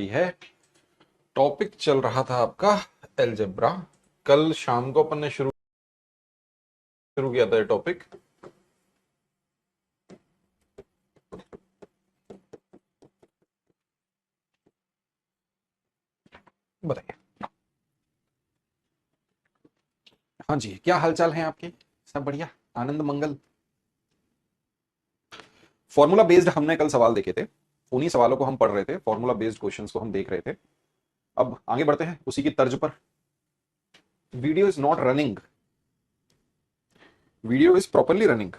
है। टॉपिक चल रहा था आपका अलजेब्रा। कल शाम को अपन ने शुरू किया था ये टॉपिक। बताइए। हाँ जी, क्या हालचाल है आपके? सब बढ़िया, आनंद मंगल। फॉर्मूला बेस्ड हमने कल सवाल देखे थे, उन्हीं सवालों को हम पढ़ रहे थे। फॉर्मूला बेस्ड क्वेश्चंस को हम देख रहे थे। अब आगे बढ़ते हैं उसी की तर्ज पर। Video is not running, video is properly running.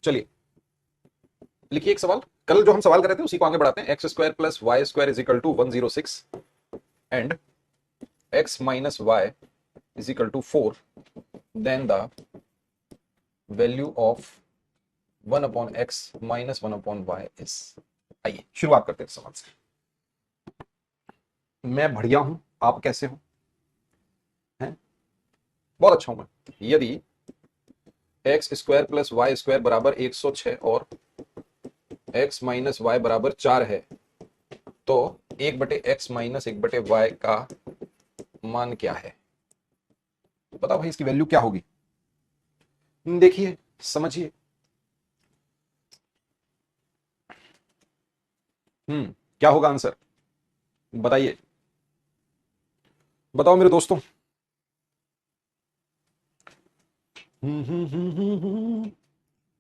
चलिए लिखिए एक सवाल। कल जो हम सवाल कर रहे थे उसी को आगे बढ़ाते हैं। X square plus y square is equal to 106 and x minus y is equal to 4, then the value of 1 upon x minus 1 upon y is. आइए शुरुआत करते हैं सवाल से। मैं बढ़िया हूं, आप कैसे हो? हैं? बहुत अच्छा हूं मैं। यदि x square plus y square बराबर 106 और एक्स माइनस वाई बराबर 4 है तो 1/x-1/y का मान क्या है? बताओ भाई, इसकी वैल्यू क्या होगी? देखिए, समझिए। क्या होगा आंसर? बताइए, बताओ मेरे दोस्तों।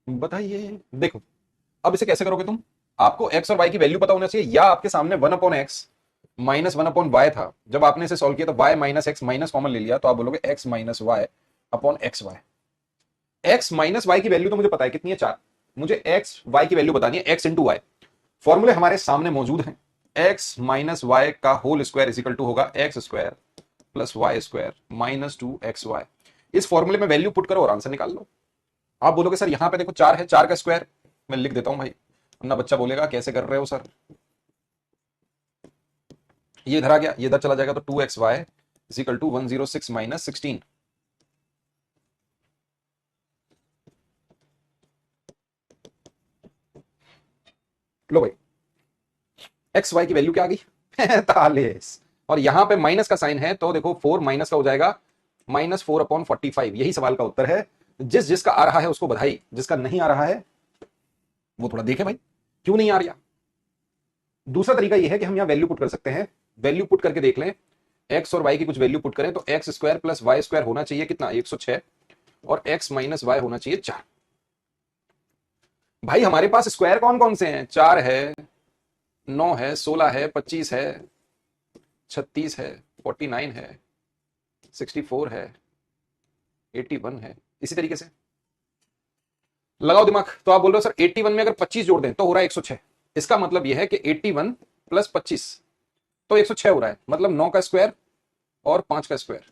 बताइए। देखो, अब इसे कैसे करोगे तुम? आपको एक्स और वाई की वैल्यू पता होना चाहिए, या आपके सामने 1 upon x minus 1 upon y था। जब आपने इसे सॉल्व किया तो y minus x minus common ले लिया, तो आप बोलोगे x minus y upon x y. X minus y की वैल्यू तो मुझे पता है कितनी है, 4। मुझे एक्स वाई की वैल्यू बतानी है, एक्स इंटू वाई। फॉर्मूले हमारे सामने मौजूद हैं। एक्स माइनस वाई का होल स्क्वायर इजिकल टू होगा x square plus y square minus 2xy। इस फॉर्मूले में वैल्यू पुट करो और आंसर निकाल लो। आप बोलोगे सर यहां पे देखो 4 है, 4 का स्क्वायर मैं लिख देता हूं भाई, वरना बच्चा बोलेगा कैसे कर रहे हो सर। ये इधर आ गया, ये इधर चला जाएगा, तो 2xy इजिकल टू 106 माइनस 16। लो भाई, एक्स वाई की वैल्यू क्या आ गई? 43। और यहां पे माइनस का साइन है, तो देखो 4 माइनस का हो जाएगा -4/45। यही सवाल का उत्तर है। जिसका आ रहा है उसको बधाई, जिसका नहीं आ रहा है वो थोड़ा देखे भाई, क्यों नहीं आ रहा। दूसरा तरीका यह है कि हम यहां वैल्यू पुट कर सकते हैं। वैल्यू पुट करके देख लें। एक्स और वाई की कुछ वैल्यू पुट करें तो x square plus y square होना चाहिए कितना? 106। और एक्स माइनस वाई होना चाहिए 4। भाई हमारे पास स्क्वायर कौन कौन से हैं? 4 है, 9 है, 16 है, 25 है, 36 है, 49 है, 64 है, 81 है। इसी तरीके से लगाओ दिमाग। तो आप बोल रहे हो सर 81 में अगर 25 जोड़ दें तो हो रहा है 106। इसका मतलब यह है कि 81 प्लस 25 तो 106 हो रहा है, मतलब 9 का स्क्वायर और 5 का स्क्वायर।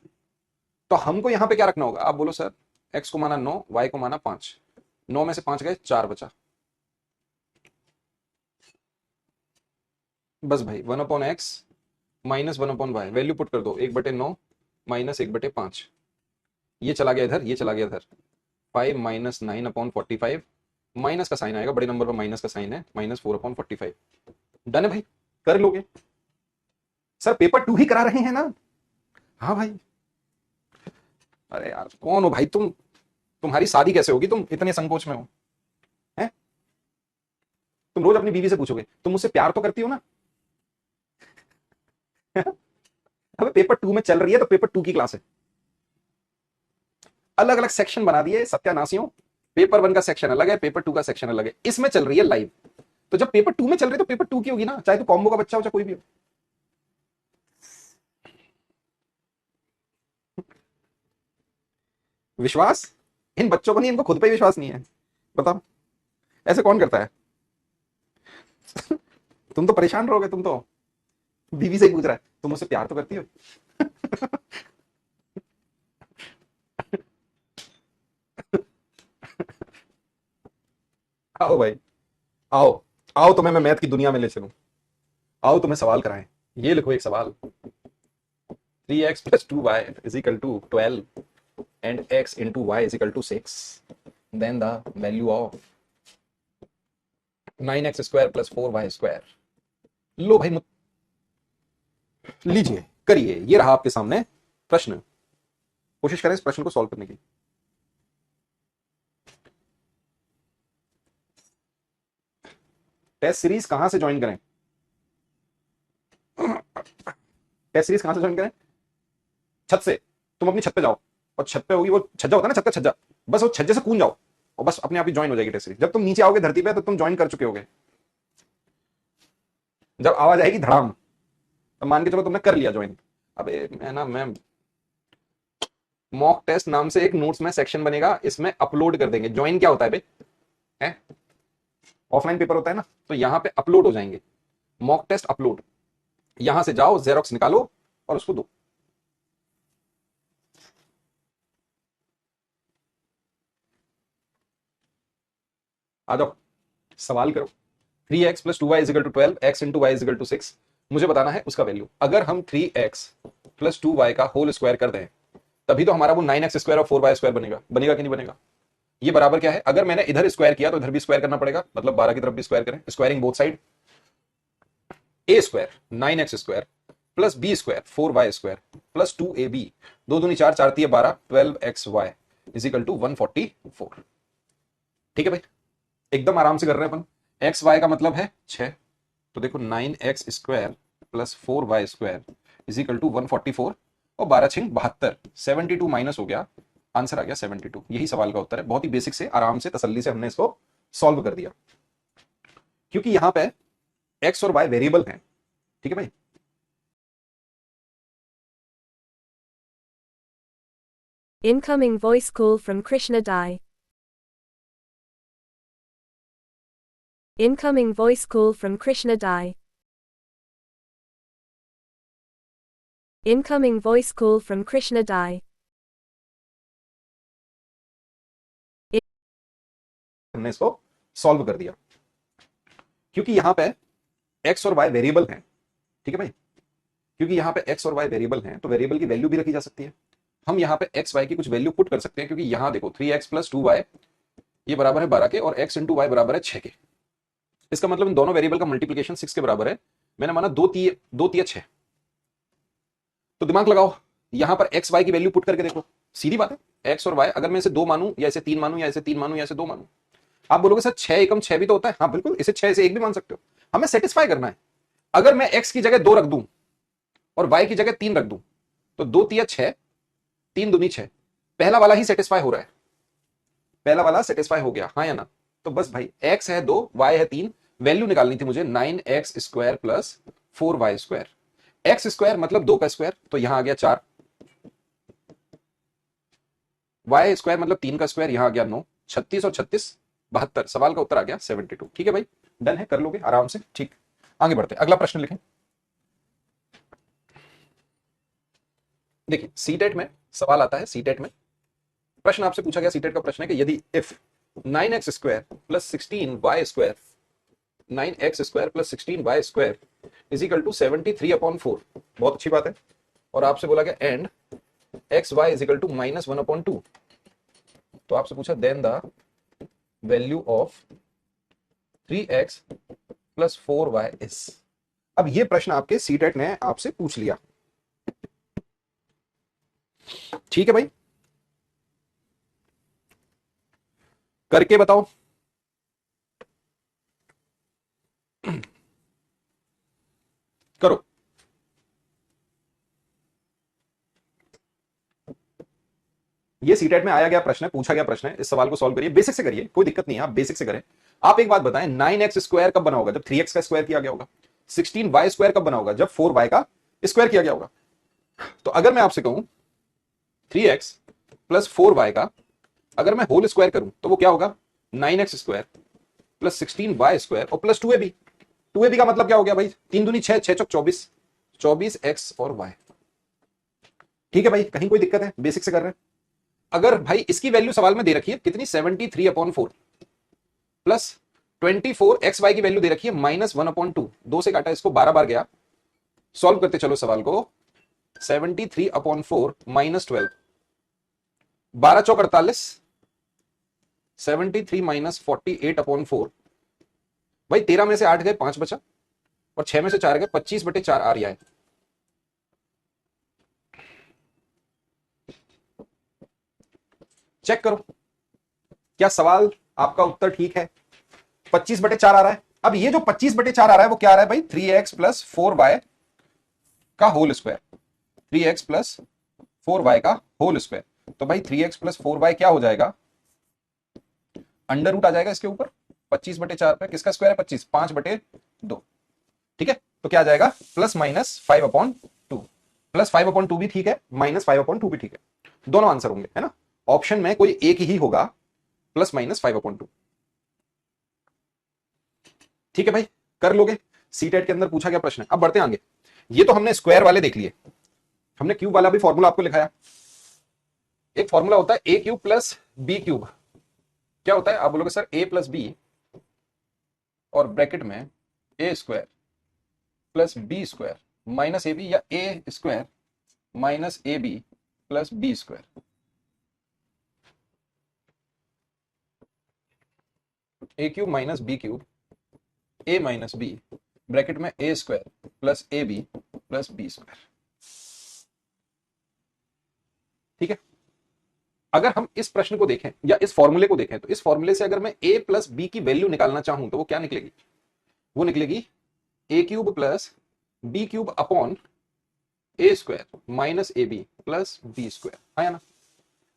तो हमको यहां पे क्या रखना होगा? आप बोलो सर एक्स को माना 9, वाई को माना 5। 9 में से 5 गए, 4 बचा। बस भाई 1 upon x minus 1 upon y value put कर दो, 1/9 माइनस 1/5। ये चला गया इधर, ये चला गया इधर। 5 माइनस 9/45। माइनस का साइन आएगा, बड़े नंबर पर माइनस का साइन है, -4/45। डन है भाई, कर लोगे। सर पेपर 2 ही करा रहे हैं ना? हाँ भाई। अरे यार कौन हो भाई तुम? तुम्हारी शादी कैसे होगी? तुम इतने संकोच में हो हैं? तुम रोज अपनी बीवी से पूछोगे तुम मुझसे प्यार तो करती हो ना? अबे पेपर 2 में चल रही है तो पेपर 2 की क्लास है। अलग अलग सेक्शन बना दिए सत्यानाशियों। पेपर 1 का सेक्शन अलग है, पेपर 2 का सेक्शन अलग है। इसमें चल रही है लाइव। तो जब पेपर 2 में चल रही है तो पेपर 2 की होगी ना, चाहे तो कॉम्बो का बच्चा हो चाहे कोई भी हो। विश्वास इन बच्चों को नहीं, इनको खुद पे विश्वास नहीं है। बताओ ऐसे कौन करता है? तुम तो परेशान रहोगे। तुम तो बीवी से ही पूछ रहा है तुम मुझसे प्यार तो करती हो? आओ भाई, आओ। आओ तुम्हें मैं मैथ की दुनिया में ले चलूं। आओ तुम्हें सवाल कराएं। ये लिखो एक सवाल। 3x plus 2y is equal to 12 and x into y is equal to 6, then the value of 9x square plus 4y square। लो भाई लीजिए, करिए, ये रहा आपके सामने प्रश्न। कोशिश करें इस प्रश्न को सॉल्व करने की। टेस्ट सीरीज कहां से ज्वाइन करें? टेस्ट सीरीज कहां से ज्वाइन करें? छत से। तुम अपनी छत पे जाओ और छत पे होगी वो छज्जा होता है ना, छत का छज्जा, बस वो छज्जे से कूद जाओ और बस अपने आप ही ज्वाइन हो जाएगी टेस्ट सीरीज। जब तुम नीचे आओगे धरती पे तो तुम ज्वाइन कर चुके होगे। जब आवाज आएगी धड़ाम तो मान के चलो तुमने कर लिया ज्वाइन। अबे मैं मॉक टेस्ट नाम से एक नोट्स में सेक्शन बनेगा, इसमें अपलोड कर देंगे। ज्वाइन क्या होता है बे? है ऑफलाइन पेपर होता है ना, तो यहां पे अपलोड हो जाएंगे। मॉक टेस्ट अपलोड, यहां से जाओ, जेरोक्स निकालो और उसको दो। आ जाओ, सवाल करो। 3x plus 2y equal to 12, x into y equal to 6, मुझे बताना है उसका वैल्यू। अगर हम 3x प्लस 2y का होल स्क्वायर कर दें तभी तो हमारा वो 9x स्क्वायर और 4y स्क्वायर बनेगा। बनेगा कि नहीं बनेगा? ये बराबर क्या है? अगर मैंने इधर स्क्वायर किया तो इधर भी स्क्वायर करना पड़ेगा, मतलब 12 की तरफ भी स्क्वायर करें, squaring both side. A square 9x square plus B square 4y square plus 2ab, दो दूनी चार, चार तीय 12, 12xy इजिकल टू 144। ठीक है भाई, एकदम आराम से कर रहे हैं अपन। एक्स वाई का मतलब है 6, तो देखो 9x square plus 4y square equal to 144 और 12 छिंग 72, 72 माइनस हो गया, आंसर आ गया 72। यही सवाल का उत्तर है। बहुत ही बेसिक से, आराम से, तसल्ली से हमने इसको सॉल्व कर दिया, क्योंकि यहां पे x और y वेरिएबल हैं। ठीक है भाई, Incoming voice call from Krishna Dai. Incoming voice call from Krishna Dai. Incoming voice call from Krishna Dai. हमने इसको सॉल्व कर दिया, क्योंकि यहां पे x और y वेरिएबल हैं। ठीक है भाई, क्योंकि यहां पे x और y वेरिएबल हैं तो वेरिएबल की वैल्यू भी रखी जा सकती है। हम यहां पे x y की कुछ वैल्यू पुट कर सकते हैं, क्योंकि यहां देखो 3x प्लस 2y ये बराबर है 12 के और x इंटू वाई बराबर है 6 के। इसका मतलब इन दोनों वेरिएबल का मल्टीप्लीकेशन 6 के बराबर है। मैंने माना 2 तिया 6, तो दिमाग लगाओ, यहां पर एक्स वाई की वैल्यू पुट करके देखो। सीधी बात है, एक्स और वाई अगर मैं इसे 2 मानूं या इसे 3 मानूं या इसे 3 मानूं या इसे 2 मानूं। आप बोलोगे सर 6 एकम 6 भी तो होता है। हाँ बिल्कुल, इसे 6 से 1 भी मान सकते हो। हमें सेटिस्फाई करना है। अगर मैं एक्स की जगह 2 रख दूं और वाई की जगह 3 रख दूं तो 2 तिया 6, 3 दूनी 6, पहला वाला ही सेटिस्फाई हो रहा है। पहला वाला सेटिस्फाई हो गया, हाँ या ना? तो बस भाई, एक्स है 2, वाई है 3, वैल्यू निकालनी थी मुझे 9x square plus 4y square. X square मतलब 2 का स्क्वायर, तो यहां आ गया 4। वाई स्क्वायर मतलब 3 का स्क्वायर, यहां आ गया 9, 36 और 36 72। सवाल का उत्तर आ गया 72। ठीक है भाई, डन है, कर लोगे आराम से। ठीक, आगे बढ़ते हैं, अगला प्रश्न लिखें। देखिए सीटेट में सवाल आता है, सीटेट में प्रश्न आपसे पूछा गया, सीटेट का प्रश्न है कि यदि if 9x square plus 16y square, 9x square plus 16y square is equal to 73/4, बहुत अच्छी बात है। और आपसे बोला गया and x y is equal to -1/2, तो आपसे पूछा then the value of 3x plus 4y is. अब ये प्रश्न आपके सीटेट ने आपसे पूछ लिया। ठीक है भाई, करके बताओ। करो। ये सीटेट में आया गया प्रश्न है, पूछा गया प्रश्न है। इस सवाल को सॉल्व करिए, बेसिक से करिए, कोई दिक्कत नहीं है, आप बेसिक से करें। आप एक बात बताएं, 9x स्क्वायर कब बना होगा? जब 3x का स्क्वायर किया गया होगा। 16y स्क्वायर कब बना होगा? जब 4y का स्क्वायर किया गया होगा। तो अगर मैं आपसे कहूं 3x प्लस 4y का अगर मैं होल स्क्वायर करूं तो वो क्या होगा? 9x square plus 16y square और प्लस 2ab। 2ab का मतलब क्या हो गया भाई? 3 दूनी 6, 6 चौक 24, 24x और y। ठीक है भाई, कहीं कोई दिक्कत है? बेसिक से कर रहे हैं। अगर भाई इसकी वैल्यू सवाल में दे रखी है कितनी? 73/4 प्लस 24 एक्स वाई की वैल्यू दे रखी है -1/2, 2 से काटा इसको 12 बार गया। सॉल्व करते चलो सवाल को। 73/4 -12, 12 चौक 48, 73 - 48/4। भाई 13 में से 8 गए, 5 बचा, और 6 में से 4 गए, 25/4 आ रहा है। चेक करो क्या सवाल आपका उत्तर ठीक है। 25/4 आ रहा है। अब ये जो 25/4 आ रहा है वो क्या आ रहा है भाई, 3x प्लस 4y का whole square, 3x plus 4y का होल स्क्वायर। तो भाई 3x प्लस 4y क्या हो जाएगा, अंडर रूट आ जाएगा इसके ऊपर 25/4 पे, किसका स्क्वायर है 25, 5/2। ठीक है, तो क्या आ जाएगा प्लस माइनस 5/2। प्लस 5/2 भी ठीक है, माइनस 5/2 भी ठीक है, दोनों आंसर होंगे, है ना। ऑप्शन में कोई एक ही होगा, प्लस माइनस 5/2। ठीक है भाई, कर लोगे। सी टेट के अंदर पूछा गया प्रश्न है। अब बढ़ते हैं आगे। ये तो हमने स्क्वायर वाले देख लिए, हमने क्यूब वाला भी फॉर्मूला आपको लिखाया। एक फॉर्मूला होता है A cube plus B cube. क्या होता है, आप बोलोगे सर ए प्लस बी और ब्रैकेट में A square plus B square minus A B, या A square minus A B plus B square. A cube minus B cube, A minus B, bracket में A square plus A B plus B square. ठीक है, अगर हम इस प्रश्न को देखें या इस फॉर्मूले को देखें, तो इस फॉर्मूले से अगर मैं a प्लस बी की वैल्यू निकालना चाहूं तो वो क्या निकलेगी, वो निकलेगी A cube plus B cube upon A square minus A B plus B square, आया ना।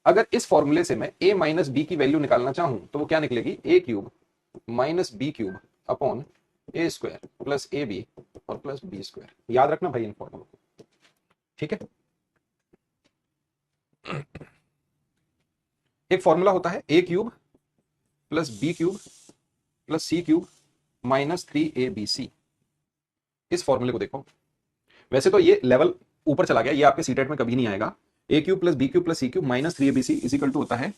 अगर इस फॉर्मूले से मैं a माइनस बी की वैल्यू निकालना चाहूं तो वो क्या निकलेगी, A cube minus B cube upon A square plus A B और प्लस बी स्क्वायर। याद रखना भाई इन फॉर्मूलों को, ठीक है। एक फॉर्मूला होता है A cube plus B cube plus C cube minus 3abc। इस फॉर्मूले को देखो, वैसे तो ये लेवल ऊपर चला गया, ये आपके सीटेट में कभी नहीं आएगा। A cube plus B cube plus C cube minus 3abc is equal to होता है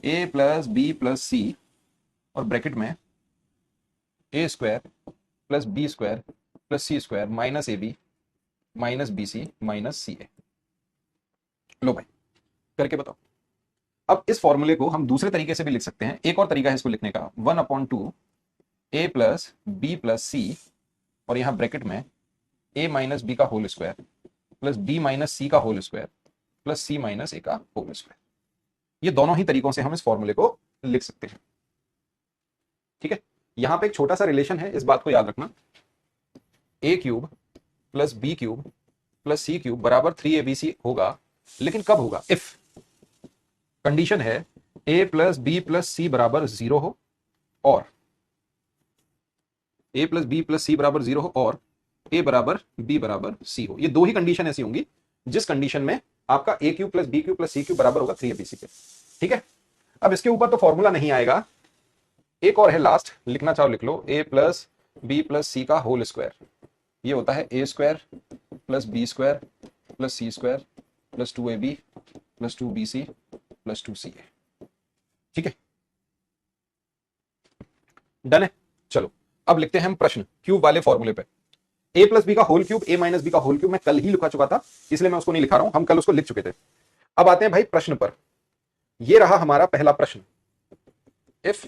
A plus B plus C और ब्रैकेट में A square plus B square plus C square minus A B minus B C minus C A. लो भाई करके बताओ। अब इस फॉर्मूले को हम दूसरे तरीके से भी लिख सकते हैं। एक और तरीका है इसको लिखने का, 1/2 A plus B plus C और यहां ब्रैकेट में ए माइनस बी का whole square plus B minus सी का whole square plus C minus A का होल स्क्वायर। ये दोनों ही तरीकों से हम इस फॉर्मूले को लिख सकते हैं। ठीक है, यहां पे एक छोटा सा रिलेशन है, इस बात को याद रखना। A cube plus B cube plus C cube बराबर 3abc होगा, लेकिन कब होगा, इफ कंडीशन है a plus B plus C बराबर 0 हो और a plus B plus C बराबर 0 हो और a बराबर b बराबर c हो। ये दो ही कंडीशन ऐसी होंगी जिस कंडीशन में आपका a cube plus B cube plus C cube बराबर होगा 3abc के। ठीक है, अब इसके ऊपर तो फॉर्मूला नहीं आएगा, एक और है लास्ट, लिखना चाहो लिख लो, a plus B plus C का होल स्क्वायर। ये होता है a square plus B square plus C square plus 2ab plus 2bc plus 2ca। ठीक है, डन है। चलो अब लिखते हैं हम प्रश्न क्यूब वाले फॉर्मूले पे। a प्लस बी का whole cube, a minus B का होल क्यूब मैं कल ही लिखा चुका था, इसलिए मैं उसको नहीं लिखा रहा हूं, हम कल उसको लिख चुके थे। अब आते हैं भाई प्रश्न पर। ये रहा हमारा पहला प्रश्न, if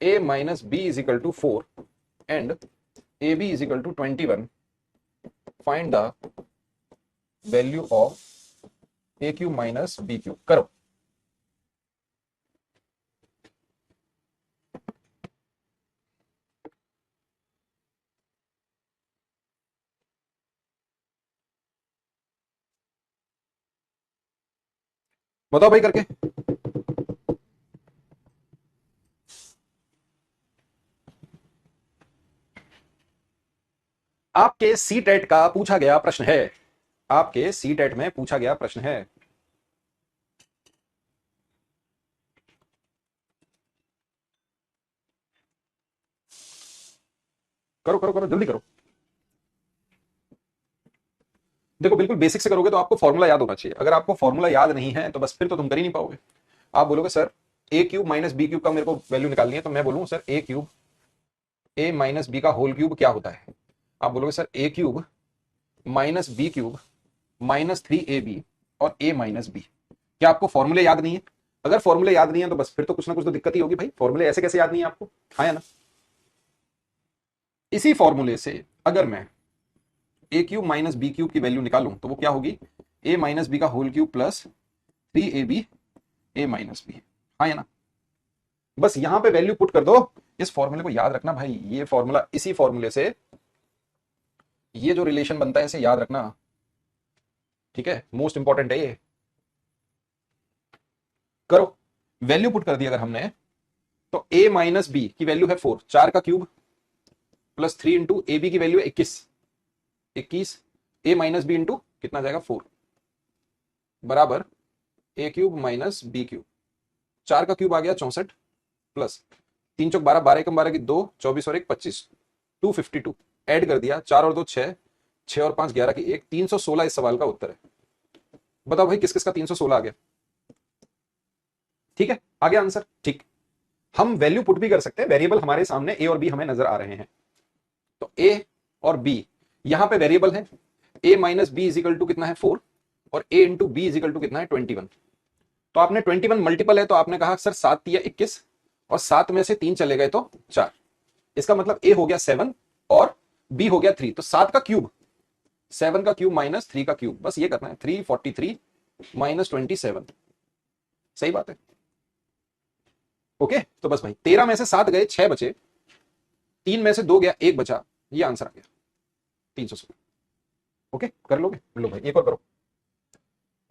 a minus B is equal to 4 and A b is equal to 21, find the value of a cube minus B cube. करो। बताओ भाई करके। आपके सी टेट का पूछा गया प्रश्न है, आपके सी टेट में पूछा गया प्रश्न है। करो करो करो, जल्दी करो। देखो बिल्कुल बेसिक से करोगे तो आपको फॉर्मूला याद होना चाहिए, अगर आपको फॉर्मूला याद नहीं है तो बस फिर तो तुम कर ही नहीं पाओगे। आप बोलोगे sir A cube minus B cube का मेरे को वैल्यू निकालनी है, तो मैं बोलूँ sir A cube A minus B का होल क्यूब क्या होता है। आप बोलोगे sir A cube minus B cube minus 3ab और a माइनस बी। क्या आपको फॉर्मूले याद नहीं है? अगर फॉर्मूले याद नहीं है तो बस फिर तो कुछ ना कुछ तो दिक्कत ही होगी भाई, फॉर्मूले ऐसे कैसे याद नहीं है आपको, हाँ या ना। इसी फॉर्मूले से अगर मैं ए क्यूब माइनस बी क्यूब की वैल्यू निकालूं तो वो क्या होगी, a माइनस बी का होल क्यूब प्लस 3ab ए माइनस बी, हाँ या ना। बस यहां पे वैल्यू पुट कर दो। इस फॉर्मूले को याद रखना भाई, ये फॉर्मूला, इसी फॉर्मूले से ये जो रिलेशन बनता है इसे याद रखना, ठीक है, मोस्ट इंपॉर्टेंट है ये। करो, वैल्यू पुट कर दी अगर हमने, तो a माइनस बी की वैल्यू है 4, 4 का cube plus 3 into a b की वैल्यू है 21, 21 a माइनस बी इंटू कितना जाएगा 4 बराबर ए क्यूब माइनस बी क्यूब। 4 का क्यूब आ गया 64 प्लस 3 चौक 12, 12 एकम 12 की 2, 24 और 1 25, 252 ऐड कर दिया, 4 और 2 6, 6 और 5 11 की 1, 316 इस सवाल का उत्तर है। बताओ भाई किस किस का 316 आ गया? ठीक है, आ गया आंसर। ठीक, हम वैल्यू पुट भी कर सकते हैं, वेरिएबल हमारे सामने ए और बी हमें नजर आ रहे हैं, तो ए और बी यहां पे वेरिएबल है। A minus B is equal to कितना है 4 और A into B is equal to कितना है 21। तो आपने 21 मल्टीपल है तो आपने कहा सर 7 या 21 और 7 में से 3 चले गए तो 4, इसका मतलब ए हो गया 7 और बी हो गया 3, तो 7 का क्यूब, 7 का क्यूब माइनस 3 का क्यूब, बस ये करना है, 343 माइनस 27, सही बात है। ओके, तो बस भाई 13 में से 7 गए 6 बचे, 3 में से 2 गया 1 बचा, ये आंसर आ गया 316। ओके, कर लोगे? लो भाई एक और करो,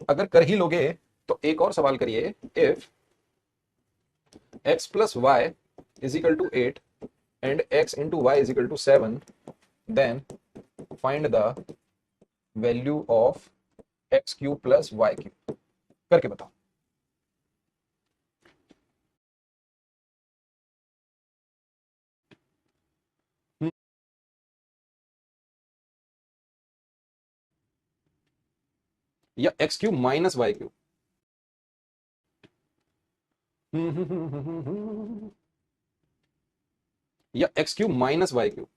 अगर कर ही लोगे तो एक और सवाल करिए। If x plus Y is equal to 8 and x into Y is equal to 7, then find the value of X cube plus Y cube, करके बताओ। या X cube minus Y cube, या X cube minus Y cube.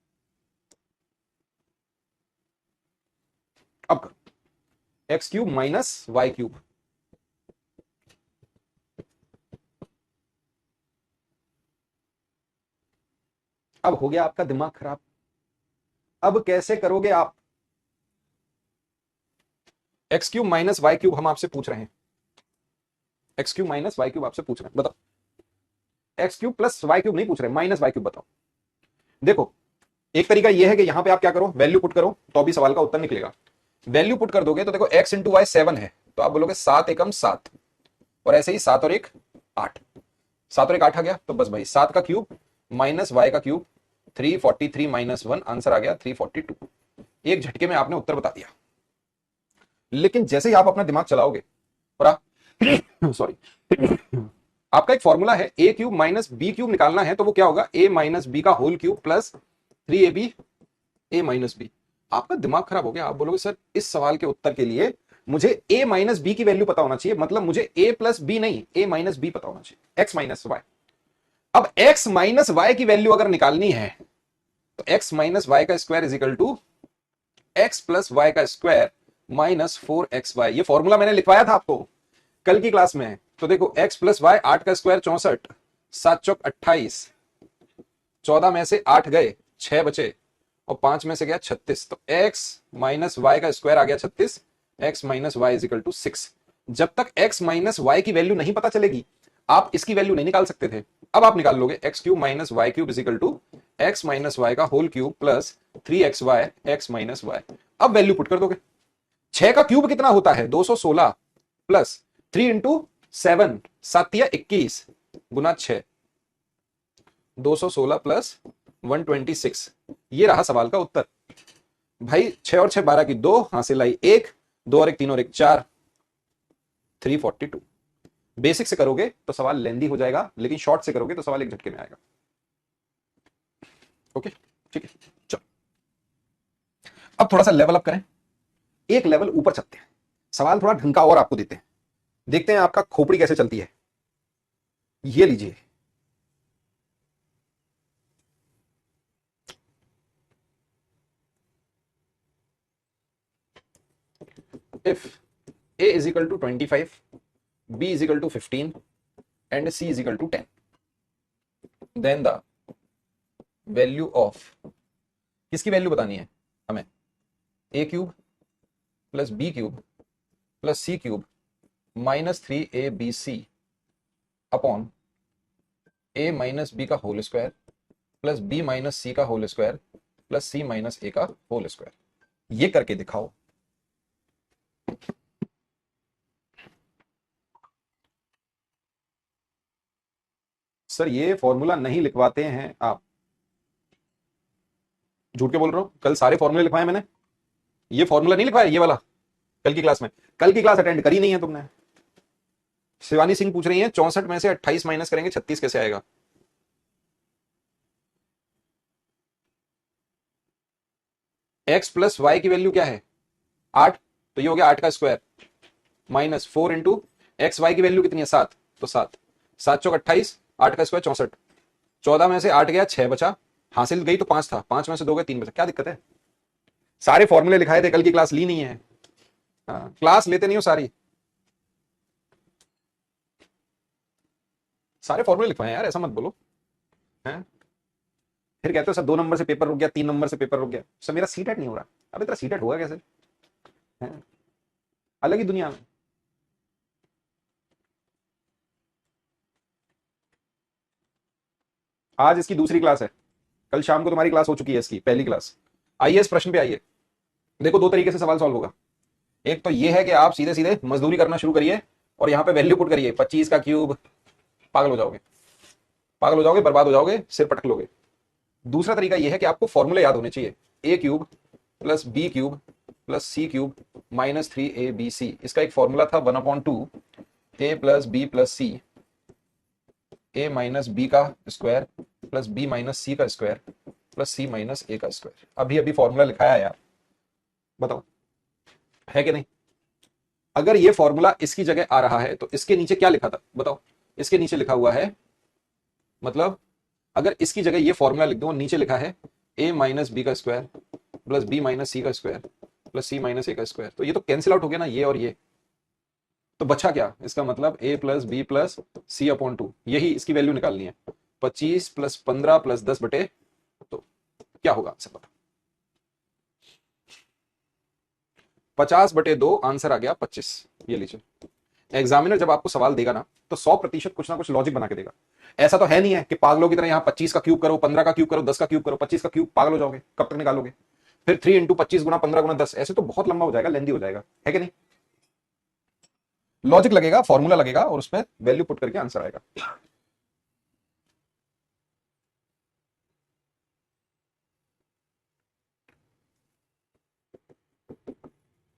अब X cube minus Y cube, अब हो गया आपका दिमाग खराब, अब कैसे करोगे आप? X cube minus Y cube हम आपसे पूछ रहे हैं, x cube minus Y cube आपसे पूछ रहे हैं, बताओ। X cube plus Y cube नहीं पूछ रहे, माइनस वाई क्यूब बताओ। देखो, एक तरीका यह है कि यहां पे आप क्या करो, वैल्यू पुट करो तो भी सवाल का उत्तर निकलेगा। वैल्यू पुट कर दोगे तो देखो x इंटू वाई 7 है, तो आप बोलोगे 7 एकम 7, और ऐसे ही 7 और 1 8, 7 और 1 8 आ गया, तो बस भाई 7 का क्यूब माइनस वाई का क्यूब 343 माइनस 1, आंसर आ गया 342। एक झटके में आपने उत्तर बता दिया। लेकिन जैसे ही आप अपना दिमाग चलाओगे और आप सॉरी आपका एक फॉर्मूला है A cube minus B cube निकालना है, तो वो क्या होगा, ए माइनस बी का होल क्यूब प्लस 3ab ए माइनस बी। आपका दिमाग खराब हो गया, आप बोलोगे सर इस सवाल के उत्तर के लिए मुझे a माइनस बी की वैल्यू पता होना चाहिए, मतलब मुझे a प्लस बी नहीं a माइनस बी पता होना चाहिए, x माइनस वाई। अब x माइनस वाई की वैल्यू अगर निकालनी है तो x माइनस वाई का square is equal to x plus y का स्क्वायर माइनस 4xy। ये फॉर्मूला मैंने लिखवाया था आपको कल की क्लास में। तो देखो x प्लस वाई, 8 का स्क्वायर 64, 7 चौक 28, 14 में से 8 गए 6 बचे और 5 में से गया 36, तो x माइनस वाई का स्क्वायर आ गया 36, x minus y is equal to 6। जब तक x माइनस वाई की वैल्यू नहीं पता चलेगी आप इसकी वैल्यू नहीं निकाल सकते थे। अब आप निकाल लोगे X cube minus Y cube is equal to X minus Y का whole cube plus 3xy X minus Y. अब वैल्यू पुट कर दोगे, 6 का क्यूब कितना होता है 216 प्लस 3 इंटू 7, 7 या 21 गुना 6, 216 प्लस 126, ये रहा सवाल का उत्तर। भाई 6 और 6 12 की 2, हासिल आई 1, 2 और 1 3 और 1 4, 342। बेसिक से करोगे तो सवाल लेंदी हो जाएगा, लेकिन शॉर्ट से करोगे तो सवाल एक झटके में आएगा। ओके, ठीक है, चलो अब थोड़ा सा लेवल अप करें, एक लेवल ऊपर चलते हैं, सवाल थोड़ा ढंग का और आपको देते हैं, देखते हैं आपका खोपड़ी कैसे चलती है। ये लीजिए, if a is equal to 25, b is equal to 15 and c is equal to 10, then the value of, किसकी वैल्यू बतानी है हमें, a cube plus b cube plus c cube minus 3abc upon A minus B का whole square plus B minus सी का whole square plus C minus A का whole square. ये करके दिखाओ। सर ये फॉर्मूला नहीं लिखवाते हैं आप, झूठ के बोल रहे हो। कल सारे फॉर्मूले लिखवाए मैंने, ये फॉर्मूला नहीं लिखवाया ये वाला कल की क्लास में। कल की क्लास अटेंड करी नहीं है तुमने। शिवानी सिंह पूछ रही है 64 में से 28 माइनस करेंगे 36 कैसे आएगा। x प्लस वाई की वैल्यू क्या है 8, तो ये हो गया 8 का square minus 4 into x y की वैल्यू कितनी है 7, तो 7 7 चौक 28, 8 का स्क्वायर 64, 14 में से 8 गया 6 बचा, हासिल गई तो 5 था, 5 में से 2 गए 3 बचा। क्या दिक्कत है। सारे फॉर्मूले लिखाए थे, कल की क्लास ली नहीं है। हाँ, क्लास लेते नहीं हो सारी, सारे फॉर्मूले लिखवाए यार, ऐसा मत बोलो हैं। फिर कहते हो सर 2 नंबर से पेपर रुक गया, 3 नंबर से पेपर रुक गया। सर मेरा सीटेट नहीं हो रहा। अब तेरा सीटेट होगा कैसे हैं? अलग ही दुनिया में। आज इसकी दूसरी क्लास है, कल शाम को तुम्हारी क्लास हो चुकी है इसकी पहली क्लास। आइए इस प्रश्न पे आइए। देखो 2 तरीके से सवाल सॉल्व होगा। एक तो ये है कि आप सीधे सीधे मजदूरी करना शुरू करिए और यहाँ पे वैल्यू पुट करिए 25 का क्यूब, पागल हो जाओगे, पागल हो जाओगे, बर्बाद हो जाओगे, सिर पटक लोगे। दूसरा तरीका यह है कि आपको फॉर्मूले याद होने चाहिए। A cube plus B cube plus C cube minus 3ab। इसका एक फॉर्मूला था 1/2 A plus B plus C, A minus B का स्क्वायर प्लस बी माइनस सी का square plus C minus A का स्क्वायर। अभी अभी फॉर्मूला लिखाया है यार, बताओ है कि नहीं। अगर ये फॉर्मूला इसकी जगह आ रहा है तो इसके नीचे क्या लिखा था बताओ। इसके नीचे लिखा हुआ है, मतलब अगर इसकी जगह ये फॉर्मूला लिख दो, नीचे लिखा है ए माइनस बी का स्क्वायर प्लस बी माइनस सी का square plus C minus A का स्क्वायर, तो ये तो कैंसिल आउट हो गया ना, ये और ये। तो बचा क्या, इसका मतलब ए प्लस बी प्लस सी अपॉन 2, यही इसकी वैल्यू निकालनी है। 25 प्लस 15 प्लस 10 बटे, तो क्या होगा आंसर पता। 50 बटे 2, आंसर आ गया 25। ये लीजिए, एग्जामिनर जब आपको सवाल देगा ना तो 100% कुछ ना कुछ लॉजिक बना के देगा। ऐसा तो है नहीं है कि पागलों की तरह यहाँ 25 का क्यूब करो, 15 का क्यूब करो, 10 का क्यूब करो। 25 का क्यूब पागल हो जाओगे, कब तक निकालोगे। फिर 3 इंटू 25 गुना 15 गुना 10, ऐसे तो बहुत लंबा हो जाएगा, लेंदी हो जाएगा, है कि नहीं। लॉजिक लगेगा, फॉर्मूला लगेगा और उसमें वैल्यू पुट करके आंसर आएगा।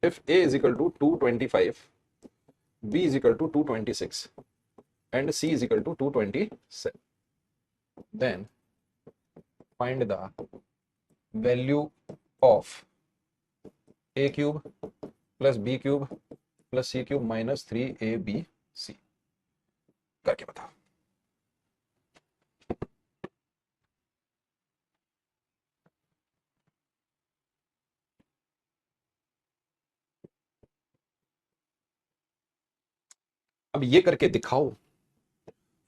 if a is equal to 225, b is equal to 226 and c is equal to 227, then find the value of a cube plus b cube plus c cube minus 3abc। करके बताओ। अब ये करके दिखाओ।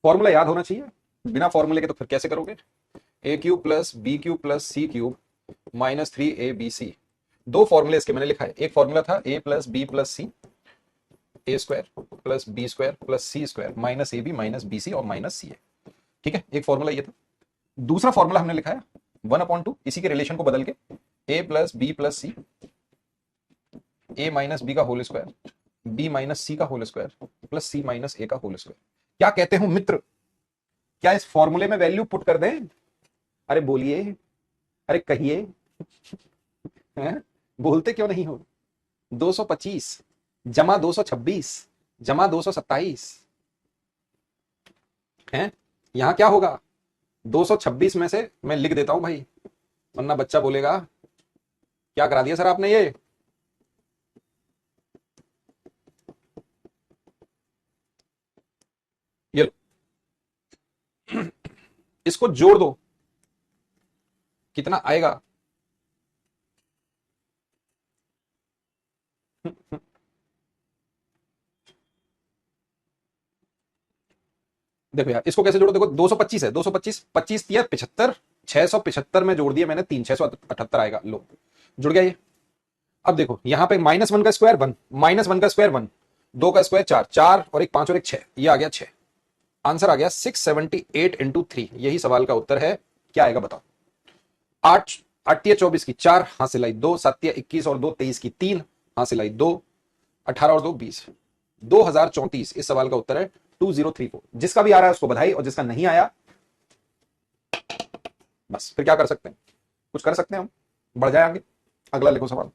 Formula याद होना चाहिए, बिना फॉर्मूले के तो फिर कैसे करोगे। A cube plus B cube plus C cube minus 3abc। 2 फॉर्मूले इसके मैंने लिखा है। एक फॉर्मूला था A plus B plus C, A square plus B square plus C square minus A B minus B C और माइनस सी ए। ठीक है, एक फॉर्मूला ये था। दूसरा फॉर्मूला हमने लिखा है 1/2, इसी के रिलेशन को बदल के ए plus B plus C, A minus B का होल स्क्वायर, बी माइनस सी का whole square plus C minus A का होल स्क्वायर। क्या कहते हो मित्र, क्या इस फॉर्मूले में वैल्यू पुट कर दें। अरे बोलिए, अरे कहिए हैं? बोलते क्यों नहीं हो। 225 जमा 226 जमा 227 है, यहां क्या होगा। 226 में से मैं लिख देता हूं भाई, वरना बच्चा बोलेगा क्या करा दिया सर आपने ये। ये लो, इसको जोड़ दो, कितना आएगा। देखो यार, इसको कैसे जोड़ो। देखो 225 है, 225 25 दिया 75, 675 में जोड़ दिया मैंने 3, 678 आएगा। लो जुड़ गया ये। अब देखो यहां पे -1 का स्क्वायर 1, -1 का स्क्वायर 1, 2 का स्क्वायर 4, 4 और एक 5 और एक 6, ये आ गया 6। आंसर आ गया 678 इंटू 3। यही सवाल का उत्तर है। क्या आएगा बताओ। 8 8 या 24 की 4 हासिल आई 2, 7 या 21 और 2 23 की 3 हासिल आई 2, 18 और 2 20, 2034। इस सवाल का उत्तर है 2034। जिसका भी आ रहा है उसको बधाई, और जिसका नहीं आया बस फिर क्या कर सकते हैं, कुछ कर सकते हैं हम, बढ़ जाए आगे। अगला लिखो सवाल।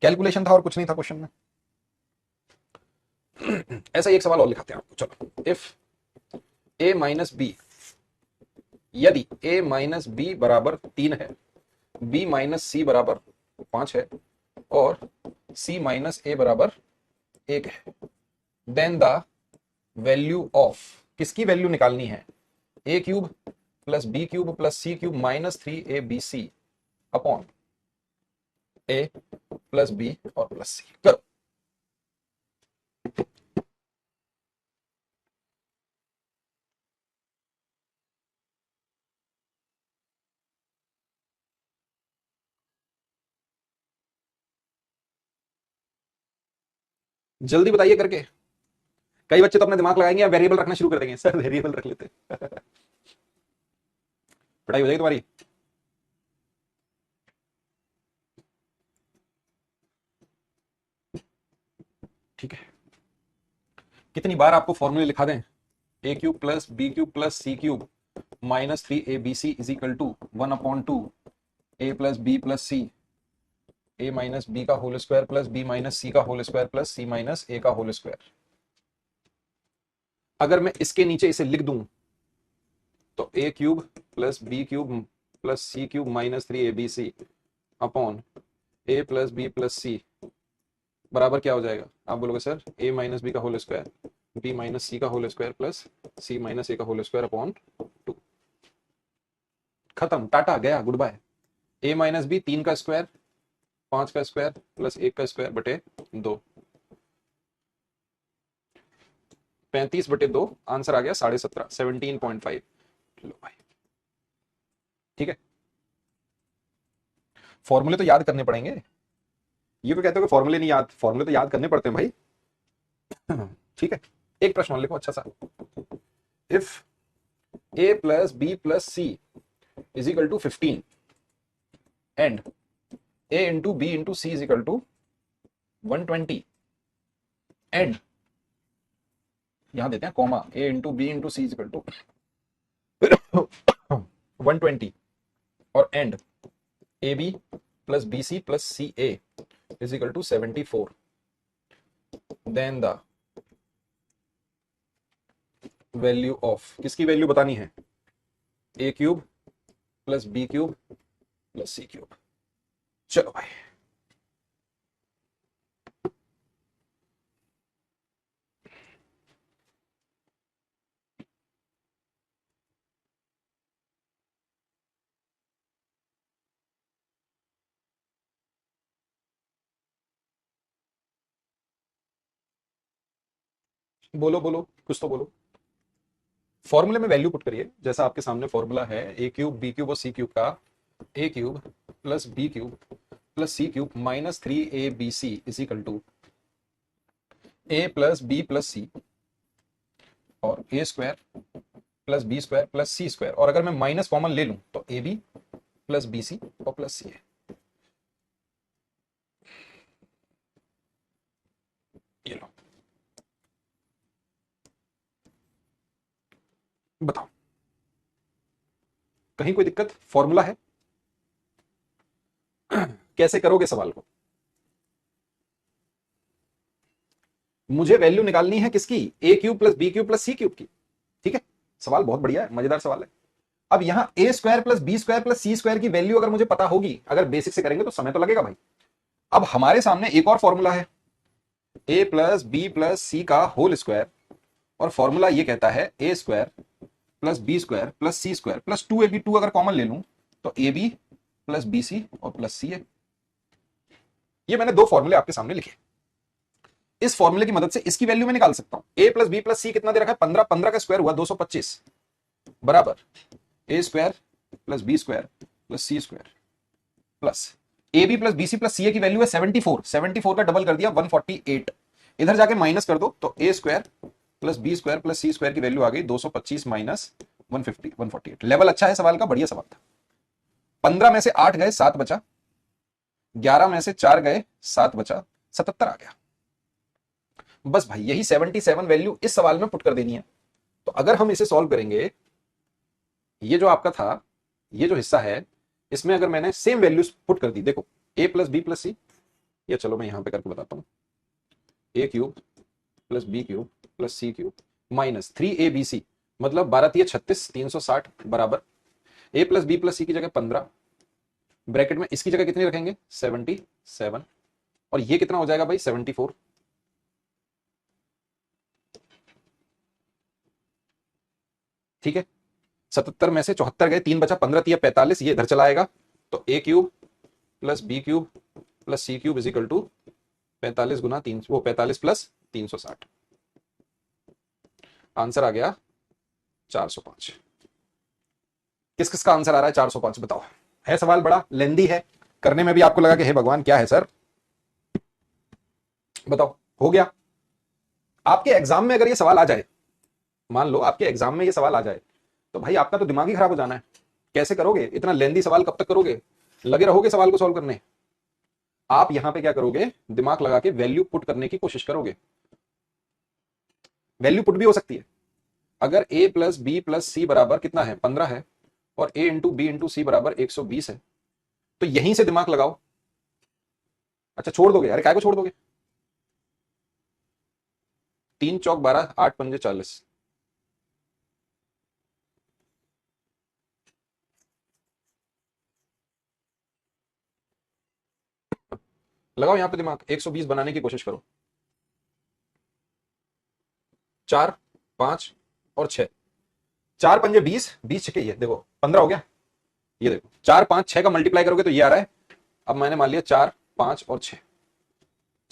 कैलकुलेशन था और कुछ नहीं था क्वेश्चन में। ऐसा ही एक सवाल और लिखाते हैं आपको। चलो, इफ ए माइनस बी, यदि a माइनस बी बराबर 3 है, b माइनस सी बराबर 5 है और c माइनस ए बराबर 1 है, देन द वैल्यू ऑफ, किसकी वैल्यू निकालनी है, a cube plus B cube plus C cube minus 3abc upon a plus B और प्लस सी। करो। जल्दी बताइए करके। कई बच्चे तो अपना दिमाग लगाएंगे या वेरिएबल रखना शुरू कर देंगे, सर वेरिएबल रख लेते पढ़ाई हो जाएगी तुम्हारी। ठीक है, कितनी बार आपको फॉर्मूले लिखा दें, A cube plus B cube plus C cube minus 3abc is equal to 1/2 a plus B plus C, a minus B का whole square plus b minus सी का whole square plus c minus a का whole square. अगर मैं इसके नीचे इसे लिख दूं तो a cube plus B cube plus C cube minus 3abc upon a plus B plus C बराबर क्या हो जाएगा। आप बोलोगे सर a माइनस बी का होल स्क्वायर, b माइनस सी का whole square plus c minus a का होल स्क्वायर अपॉन 2। खत्म, टाटा, गया, good bye. a minus b 3 का स्क्वायर, 5 का स्क्वायर प्लस 1 का स्क्वायर बटे 2, 35 बटे 2, आंसर आ गया 17.5, 17.5। लो भाई, ठीक है। फॉर्मूले तो याद करने पड़ेंगे। ये तो कहते हो कि फॉर्मूले नहीं याद, फॉर्मूले तो याद करने पड़ते हैं भाई। ठीक है, एक प्रश्न और लिखो अच्छा सा। If a plus B plus C is equal to 15 and a into B into C is equal to 120 and, यहां देते हैं comma, a into B into C is equal to 120 और and A B plus B C plus C A is equal to 74, then the value of, किसकी value बतानी है, A cube plus B cube plus C cube. चलो भाई, बोलो बोलो, कुछ तो बोलो। फॉर्मूले में वैल्यू पुट करिए, जैसा आपके सामने फॉर्मूला है ए क्यूब बी क्यूब और सी क्यूब का, A cube plus B cube plus C cube minus 3abc is equal to A plus B plus C और A square plus B square plus C square, और अगर मैं minus common ले लूं तो A B plus B C और plus सी है। ये लो, बताओ कहीं कोई दिक्कत, फॉर्मूला है, कैसे करोगे सवाल को। मुझे वैल्यू निकालनी है किसकी, A cube plus B cube plus C cube की। ठीक है, सवाल बहुत बढ़िया है, मजेदार सवाल है। अब यहां A square plus B square plus C square की वैल्यू अगर मुझे पता होगी, अगर बेसिक से करेंगे तो समय तो लगेगा भाई। अब हमारे सामने एक और फॉर्मूला है, A plus B plus C का होल स्क्वायर, और फॉर्मूला ये कहता है A square plus B square plus C square plus 2ab, 2 अगर कॉमन ले लूं तो A B plus B C और प्लस सी है। ये मैंने दो फॉर्मूले आपके सामने लिखे। इस फॉर्मूले की मदद से इसकी वैल्यू मैं निकाल सकता हूं। ए प्लस बी प्लस सी कितना दे रखा है, 15, 15 का स्क्वायर हुआ 225 बराबर A square plus B square plus C square plus A B plus B C plus C A की वैल्यू है 74, 74 का डबल कर दिया 148, इधर जाके माइनस कर दो तो A square plus B square plus C square की वैल्यू आ गई 225 माइनस 150 148। लेवल अच्छा है सवाल का, बढ़िया सवाल था। 15 में से 8 गए 7 बचा, 11 में से 4 गए 7 बचा, 77 आ गया। बस भाई यही 77 वैल्यू इस सवाल में पुट कर देनी है। तो अगर हम इसे सॉल्व करेंगे, ये जो आपका था, ये जो हिस्सा है, इसमें अगर मैंने सेम वैल्यूज पुट कर दी, देखो a plus B plus c, या चलो मैं यहां पे करके बताता हूं, a cube plus B cube plus C cube minus 3abc, मतलब 12 तिया 36, 360 बराबर a plus B plus c की जगह 15, ब्रैकेट में इसकी जगह कितनी रखेंगे 77, और ये कितना हो जाएगा भाई 74। ठीक है, 77 में से 74 गए, 3 बचा, 15 तिया 45, ये इधर चला आएगा, तो a cube plus B cube plus C cube is equal to 45 गुना 3, वो 45 प्लस 360, आंसर आ गया 405। किस किस का आंसर आ रहा है 405 बताओ। है सवाल बड़ा लेंदी है, करने में भी आपको लगा कि हे भगवान क्या है सर, बताओ हो गया। आपके एग्जाम में अगर ये सवाल आ जाए, मान लो आपके एग्जाम में ये सवाल आ जाए, तो भाई आपका तो दिमाग ही खराब हो जाना है। कैसे करोगे इतना लेंदी सवाल, कब तक करोगे, लगे रहोगे सवाल को सॉल्व करने। आप यहां पे क्या करोगे, दिमाग लगा के वैल्यू पुट करने की कोशिश करोगे। वैल्यू पुट भी हो सकती है, अगर a plus B plus C बराबर कितना है 15 है, और a इंटू बी इंटू सी बराबर 120 है, तो यहीं से दिमाग लगाओ। अच्छा छोड़ दोगे, अरे काय को छोड़ दोगे, 3 चौक 12, 8 पंजे 40, लगाओ यहां पे दिमाग, 120 बनाने की कोशिश करो। 4 5 और 6, 4 पंजे 20, 20 छके, ये देखो 15 हो गया। ये देखो 4 5 6 का मल्टीप्लाई करोगे तो ये आ रहा है। अब मैंने मान लिया 4 5 और 6,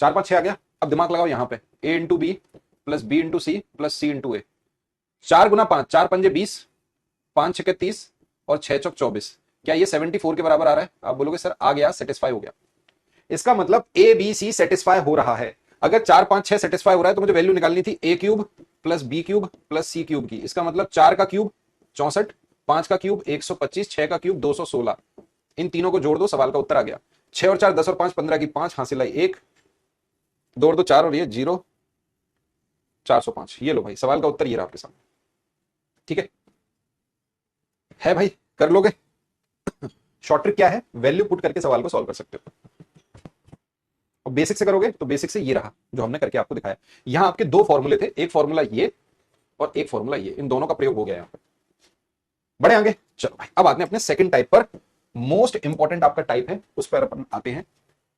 4 5 6 आ गया। अब दिमाग लगाओ यहां पे, a into B plus B into C plus C into A, 4 गुना 5, 4 पंजे 20, 5 छके 30 और 6 चौक 24, क्या ये 74 के बराबर आ रहा है। आप बोलोगे सर आ गया, सेटिस्फाई हो गया। इसका मतलब ए बी सी सेटिस्फाई हो रहा है। अगर 4 5 6 सेटिस्फाई हो रहा है तो मुझे वैल्यू निकालनी थी a cube plus B cube plus C cube की। इसका मतलब 4 का क्यूब 64, 5 का क्यूब 125, 6 का क्यूब 216, इन तीनों को जोड़ दो, सवाल का उत्तर आ गया। 6 और 4 10 और 5 15 की 5, हासिल आई 1, 2 और 2 4 और ये 0, 405। ये लो भाई सवाल का उत्तर ये रहा आपके सामने। ठीक है भाई, कर लोगे। शॉर्ट ट्रिक क्या है, वैल्यू पुट करके सवाल को सॉल्व कर सकते हो। और बेसिक से करोगे तो बेसिक से ये रहा जो हमने करके आपको दिखाया। यहां आपके दो फॉर्मूले थे, एक फॉर्मूला ये और एक फॉर्मूला ये, इन दोनों का प्रयोग हो गया यहां पर। बड़े आगे चलो भाई, अब आते हैं अपने सेकंड टाइप पर। मोस्ट इंपॉर्टेंट आपका टाइप है, उस पर अपन आते हैं।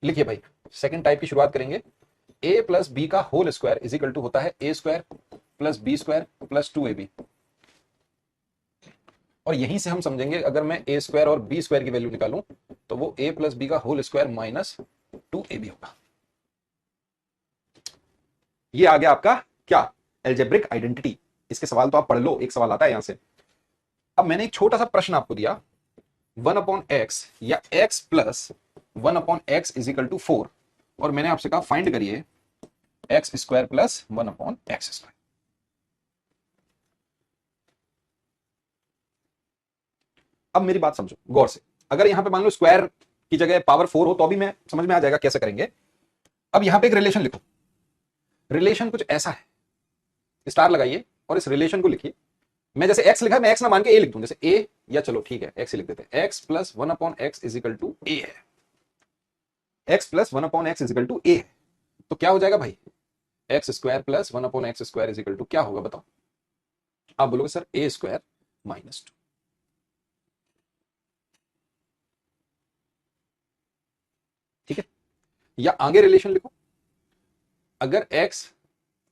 लिखिए भाई, सेकंड टाइप की शुरुआत करेंगे। a प्लस बी का whole square is equal to होता है a square plus B square plus 2ab। और यहीं से हम समझेंगे अगर मैं a स्क्वायर और b स्क्वायर की वैल्यू निकालूं तो वो a प्लस बी का होल स्क्वायर माइनस 2ab होगा। ये आ गया आपका क्या, एल्जेब्रिक आइडेंटिटी। इसके सवाल तो आप पढ़ लो, एक सवाल आता है यहां से। अब मैंने एक छोटा सा प्रश्न आपको दिया, 1/x या x plus 1/x is equal to 4, और मैंने आपसे कहा फाइंड करिए x square plus 1/x square. अब मेरी बात समझो गौर से, अगर यहां पे मान लो स्क्वायर की जगह पावर 4 हो तो भी मैं समझ में आ जाएगा कैसे करेंगे। अब यहां पे एक रिलेशन लिखो, रिलेशन कुछ ऐसा है, स्टार लगाइए और इस रिलेशन को लिखिए। मैं जैसे x लिखा, मैं x ना मान के a लिख दूं, जैसे a, या चलो ठीक है x ही लिख देते हैं, x plus 1/x is equal to a है, x plus 1/x is equal to a है। तो क्या हो जाएगा भाई, x square plus 1/x square is equal to क्या होगा बताओ। आप बोलोगे सर a स्क्वायर माइनस 2। ठीक है, या आगे रिलेशन लिखो, अगर x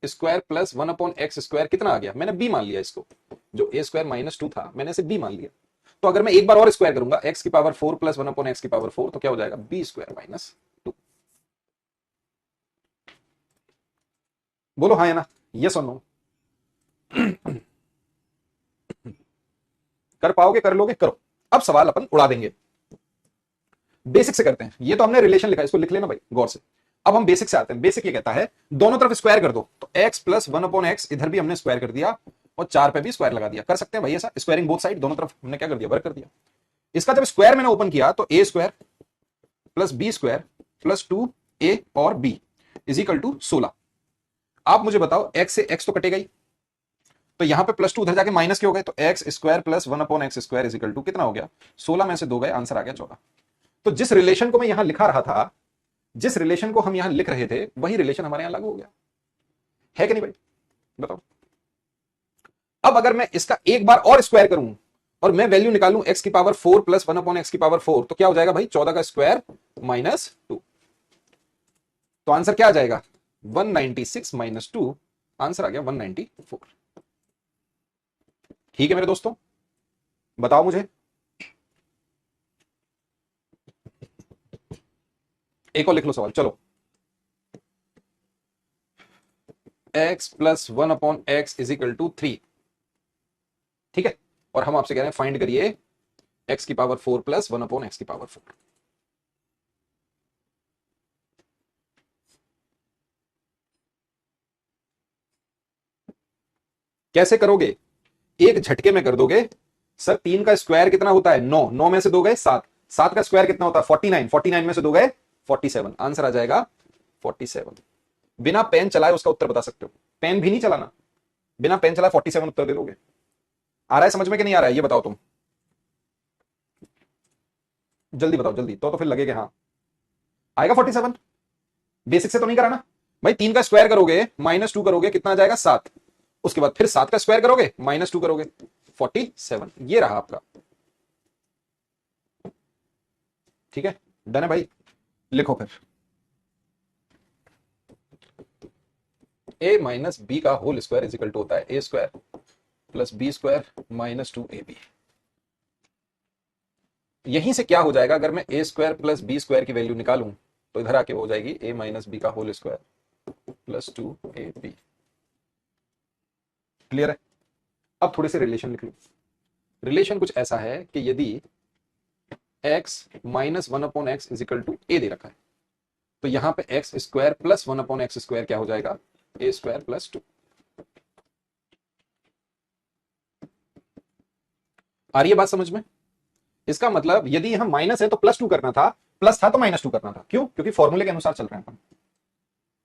square plus 1/x square कितना आ गया, मैंने b मान लिया इसको, जो a स्क्वायर माइनस 2 था मैंने इसे b मान लिया। तो अगर मैं एक बार और स्क्वायर करूंगा x की पावर 4 प्लस 1/x की पावर 4, तो क्या हो जाएगा b स्क्वायर माइनस 2। बोलो हाँ या ना, यस और नो। कर पाओगे, कर लोगे, करो। अब सवाल अपन उड़ा देंगे, बेसिक से करते हैं। ये तो हमने रिलेशन लिखा, इसको लिख लेना भाई गौर से। अब हम बेसिक से आते हैं। बेसिक ये कहता है दोनों तरफ स्क्वायर कर दो, तो x प्लस 1/x इधर भी हमने स्क्वायर कर दिया और 4 पे भी स्क्वायर लगा दिया। कर सकते हैं भाई ऐसा, स्क्वायरिंग बोथ साइड, दोनों तरफ हमने क्या कर दिया, वर्क कर दिया। इसका जब स्क्वायर मैंने ओपन किया तो a square plus B square plus 2a और b इज इक्वल टू 16। आप मुझे बताओ x से x तो कटेगा ही, तो यहां पे +2 उधर जाके माइनस के हो गए, तो x square plus 1/x square is equal to कितना हो गया, 16 में से 2 गए, आंसर आ गया 14। तो जिस रिलेशन को मैं यहां लिखा रहा था, जिस रिलेशन को हम यहां लिख रहे थे, वही रिलेशन हमारे यहां लागू हो गया है कि नहीं भाई, बताओ। अब अगर मैं इसका एक बार और स्क्वायर करूं और मैं वैल्यू निकालूं x की पावर 4 प्लस 1/x की पावर 4, तो क्या हो जाएगा भाई, 14 का स्क्वायर माइनस 2। तो आंसर क्या आ जाएगा, 196 माइनस 2, आंसर आ गया 194। ठीक है मेरे दोस्तों, बताओ मुझे। एक और लिख लो सवाल, चलो। x plus 1/x is equal to 3, ठीक है, और हम आपसे कह रहे हैं फाइंड करिए x की पावर 4 प्लस 1/x की पावर 4। कैसे करोगे, एक झटके में कर दोगे। सर 3 का स्क्वायर कितना होता है, 9, 9 में से 2 गए 7, 7 का स्क्वायर कितना होता है 49, 49 में से 2 गए 47, आंसर आ जाएगा 47। बिना पेन चलाए उसका उत्तर बता सकते हो, पेन भी नहीं चलाना, बिना पेन चलाए 47 उत्तर दे दोगे। आ रहा है समझ में कि नहीं आ रहा है, ये बताओ तुम, जल्दी बताओ जल्दी, तो फिर लगेगा हाँ आएगा 47। बेसिक से तो नहीं कराना भाई, 3 का स्क्वायर करोगे -2 करोगे कितना आ जाएगा 7, उसके बाद फिर 7 का स्क्वायर करोगे -2 करोगे 47, ये रहा आपका। ठीक है, डन है भाई, लिखो फिर। a माइनस बी का whole square is equal to होता है a square plus B square minus 2ab। यहीं से क्या हो जाएगा, अगर मैं a square plus B square की वैल्यू निकालूं तो इधर आके हो जाएगी a माइनस बी का whole square plus 2ab। Clear है। अब थोड़े से रिलेशन लिख लो। रिलेशन कुछ ऐसा है कि यदि x minus 1/x is equal to a दे रखा है, तो यहां पे x square plus 1/x square क्या हो जाएगा, a स्क्वायर प्लस 2। आ रही है बात समझ में। इसका मतलब यदि यहां माइनस है तो +2 करना था, प्लस था तो -2 करना था, क्यों, क्योंकि फॉर्मूले के अनुसार चल रहे हैं अपन।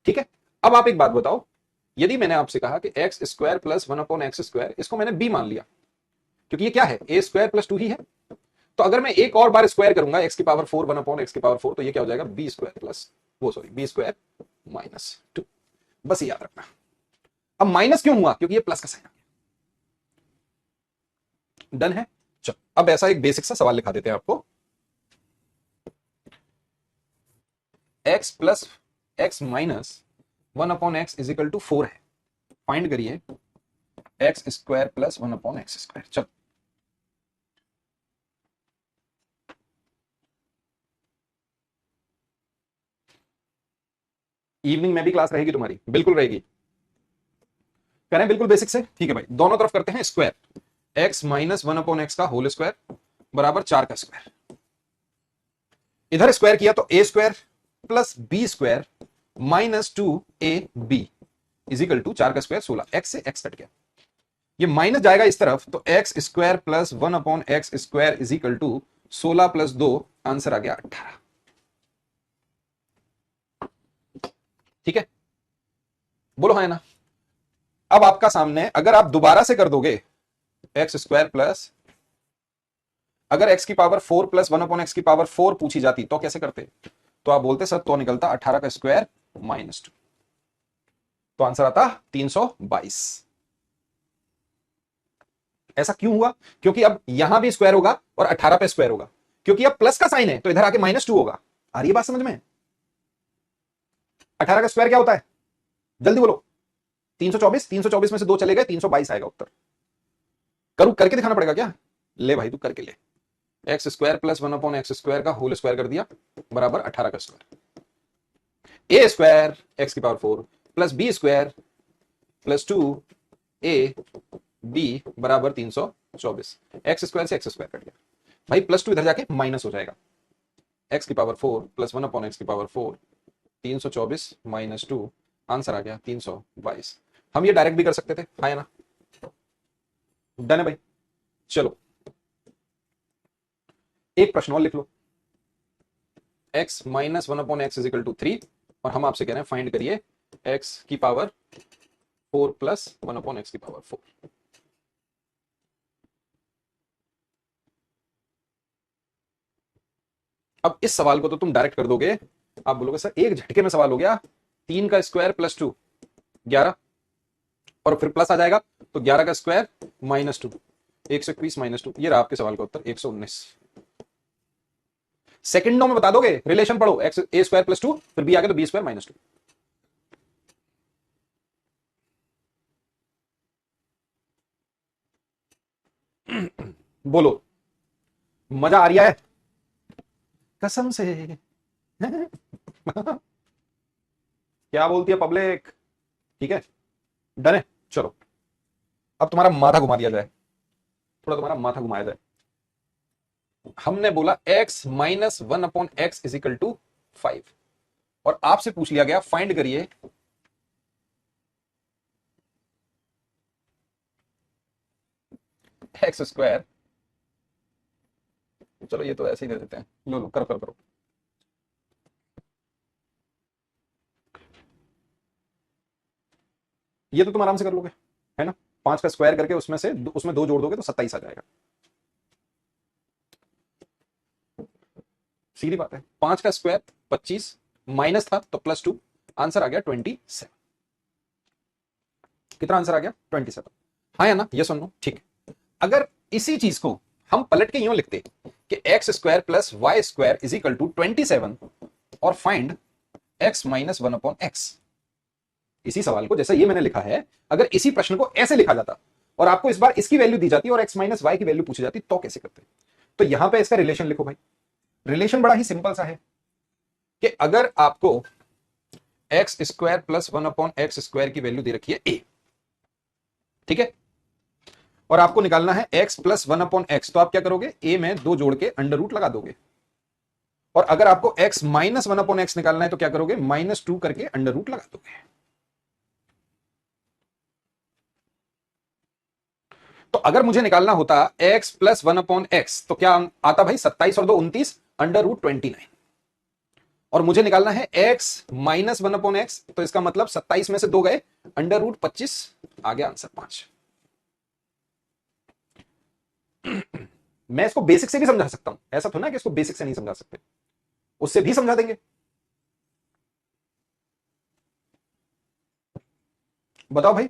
ठीक है, अब आप एक बात बताओ, यदि मैंने आपसे कहा कि x square plus 1/x square, इसको मैंने b मान लिया क्योंकि ये क्या है, a स्क्वायर प्लस 2 ही है, तो अगर मैं एक और बार स्क्वायर करूंगा x की पावर 4 1/x की पावर 4, तो ये क्या हो जाएगा, b square plus b square -2। बस ये याद रखना। अब माइनस क्यों हुआ, क्योंकि ये प्लस का साइन आ गया। डन है। चलो अब ऐसा एक बेसिक सा सवाल लिखा देते हैं आपको। x plus x minus 1/x is equal to 4 है, फाइंड करिए x square plus 1/x square. चलो इवनिंग में भी क्लास रहेगी तुम्हारी, बिल्कुल रहेगी, कह रहे हैं बिल्कुल बेसिक से। ठीक है भाई, दोनों तरफ करते हैं स्क्वायर। x माइनस 1/x का होल स्क्वायर बराबर 4 का स्क्वायर। इधर स्क्वायर किया तो a square plus B square minus 2ab is equal to 4 का स्क्वायर 16, x से x कट गया, ये माइनस जाएगा इस तरफ, तो x square plus 1/x square is equal to 16 plus 2, answer आ गया 18। ठीक है, बोलो हाँ है ना। अब आपका सामने अगर आप दोबारा से कर दोगे एक्स स्क्वायर प्लस, अगर x की पावर 4 प्लस 1/x की पावर 4 पूछी जाती तो कैसे करते, तो आप बोलते सर तो निकलता 18 का स्क्वायर -2, तो आंसर आता 322। ऐसा क्यों हुआ, क्योंकि अब यहां भी स्क्वायर होगा और 18 पे स्क्वायर होगा, क्योंकि अब प्लस का साइन है तो इधर आके -2 होगा। आ रही है बात समझ में। 18 का स्क्वायर क्या होता है, जल्दी बोलो। 324, 324 में से 2 चले गए, 322 आएगा उत्तर। करूं, करके दिखाना पड़ेगा क्या, ले भाई तू करके ले। X square plus 1/x square का होल स्क्वायर कर दिया बराबर 18 का स्क्वायर। ए स्क्वायर एक्स की power 4 plus B square plus 2ab बराबर 324। एक्स स्क्वायर से एक्स स्क्वायर कट गया भाई, +2 इधर जाके माइनस हो जाएगा। एक्स की पावर 4 प्लस 1/x की पावर 4 324 माइनस 2, आंसर आ गया 322। हम ये डायरेक्ट भी कर सकते थे, हाँ या ना? डन है भाई। चलो एक प्रश्न और लिख लो। x minus 1/x is equal to 3, और हम आपसे कह रहे हैं फाइंड करिए x की पावर 4 प्लस 1/x की पावर 4। अब इस सवाल को तो तुम डायरेक्ट कर दोगे, आप बोलोगे सर एक झटके में सवाल हो गया, 3 का स्क्वायर प्लस 2 11, और फिर प्लस आ जाएगा तो 11 का स्क्वायर माइनस 2, 121 माइनस 2, ये रहा आपके सवाल का उत्तर 119। सेकंडों में बता दोगे, रिलेशन पढ़ो, एक्स ए स्क्वायर प्लस 2, फिर बी आ गया तो बी स्क्वायर माइनस 2। बोलो मजा आ रहा है कसम से? क्या बोलती है पब्लिक? ठीक है, डन है। चलो अब तुम्हारा माथा घुमा दिया जाए, थोड़ा तुम्हारा माथा घुमाया जाए। हमने बोला x minus 1/x is equal to 5, और आपसे पूछ लिया गया फाइंड करिए एक्स स्क्वायर। चलो ये तो ऐसे ही दे देते हैं, लो लो करो करो करो। ये तो तुम आराम से कर लोगे, है ना? 5 का स्क्वायर करके उसमें 2 जोड़ दोगे तो 27 आ जाएगा। सीधी बात है, 5 का स्क्वायर 25, माइनस था तो प्लस 2, आंसर आ गया 27। कितना आंसर आ गया? 27। हाँ या ना? ये सुन लो, ठीक। अगर इसी चीज को हम पलट के यूं लिखते कि x square plus y square is equal to 27, और फाइंड एक्स माइनस 1/x, इसी सवाल को जैसे ये मैंने लिखा है, अगर इसी प्रश्न को ऐसे लिखा जाता और आपको इस बार इसकी वैल्यू दी जाती और एक्स माइनस वाई की वैल्यू पूछी जाती, तो कैसे करते? तो यहां पे इसका रिलेशन लिखो भाई। रिलेशन बड़ा ही सिंपल सा है कि अगर आपको x square plus 1/x square की वैल्यू दे रखी है ए, ठीक है, और आपको निकालना है x प्लस 1/x, तो आप क्या करोगे? a में 2 जोड़ के अंडर रूट लगा दोगे, और अगर आपको x माइनस 1/x निकालना है तो क्या करोगे? -2 करके अंडर रूट लगा दोगे। तो अगर मुझे निकालना होता x प्लस 1/x, तो क्या आता भाई? 27 और 2 29, अंडर रूट 29। और मुझे निकालना है x माइनस 1/x, तो इसका मतलब 27 में से 2 गए, अंडर रूट 25, आ गया आंसर 5। मैं इसको बेसिक से भी समझा सकता हूं, ऐसा तो ना कि इसको बेसिक से नहीं समझा सकते, उससे भी समझा देंगे। बताओ भाई।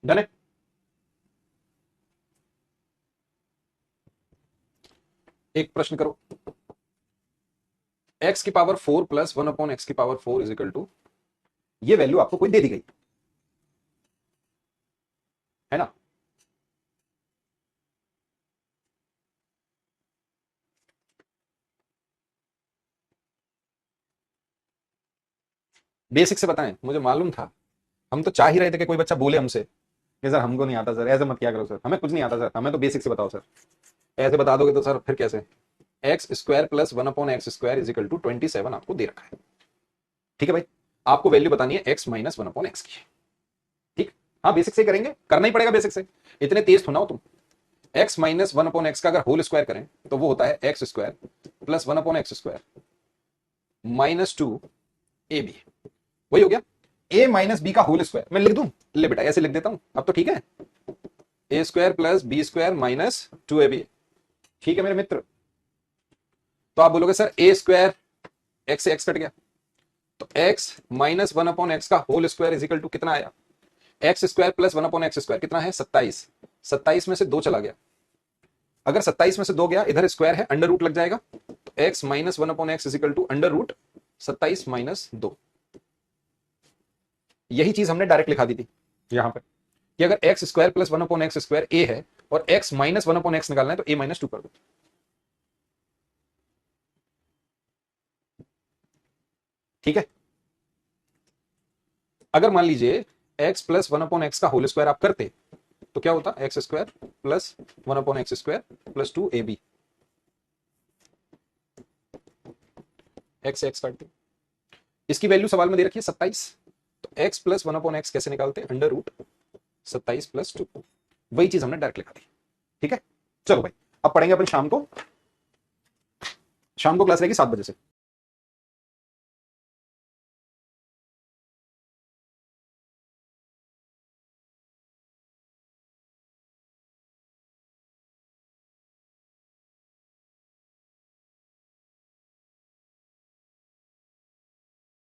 डन है। एक प्रश्न करो, x की पावर 4 प्लस 1/x की पावर 4 इज इक्वल टू, ये वैल्यू आपको कोई दे दी गई है ना? बेसिक से बताएं, मुझे मालूम था, हम तो चाह ही रहे थे कि कोई बच्चा बोले हमसे कि सर हमको नहीं आता सर, ऐसे मत किया करो सर, हमें कुछ नहीं आता सर, हमें तो बेसिक से बताओ सर। ऐसे बता दोगे तो सर फिर कैसे? X square plus 1/x square is equal to 27 आपको दे रखा है, ठीक है भाई? आपको वैल्यू बतानी है x माइनस 1/x की, ठीक? हाँ बेसिक से करेंगे, करना ही पड़ेगा बेसिक से, इतने तेज तो ना हो तुम। x माइनस 1/x का अगर होल स्क्वायर करें तो वो होता है x square plus 1/x square -2ab, वही हो गया। a माइनस बी का होल स्क्वायर मैं लिख दूं? ले बेटा ऐसे लिख देता हूं, अब तो ठीक है। A square plus B square -2ab, ठीक है मेरे मित्र। तो आप बोलोगे सर ए स्क्वायर, एक्स से एक्स कट गया, तो x माइनस 1/x का whole square is equal to कितना आया? X square plus 1/x square कितना है? 27, 27 में से 2 चला गया, अगर 27 में से 2 गया, इधर स्क्वायर है, अंडर रूट लग जाएगा, तो x minus 1/x is equal to under root 27 minus 2। यही चीज हमने डायरेक्ट लिखा दी थी यहां पर कि अगर x square plus 1/x square A है और x माइनस 1/x निकालना है तो a माइनस 2 कर दो, ठीक है? अगर मान लीजिए x प्लस 1/x का होल स्क्वायर आप करते तो क्या होता? X square plus 1/x square plus 2ab, x से एक्स काट दी, इसकी वैल्यू सवाल में दे रखी है 27, तो x प्लस 1/x कैसे निकालते हैं, अंडर रूट 27 प्लस 2, वही चीज हमने डायरेक्ट लिखा दी। ठीक है, चलो भाई अब पढ़ेंगे अपन शाम को क्लास रहेगी 7 बजे से।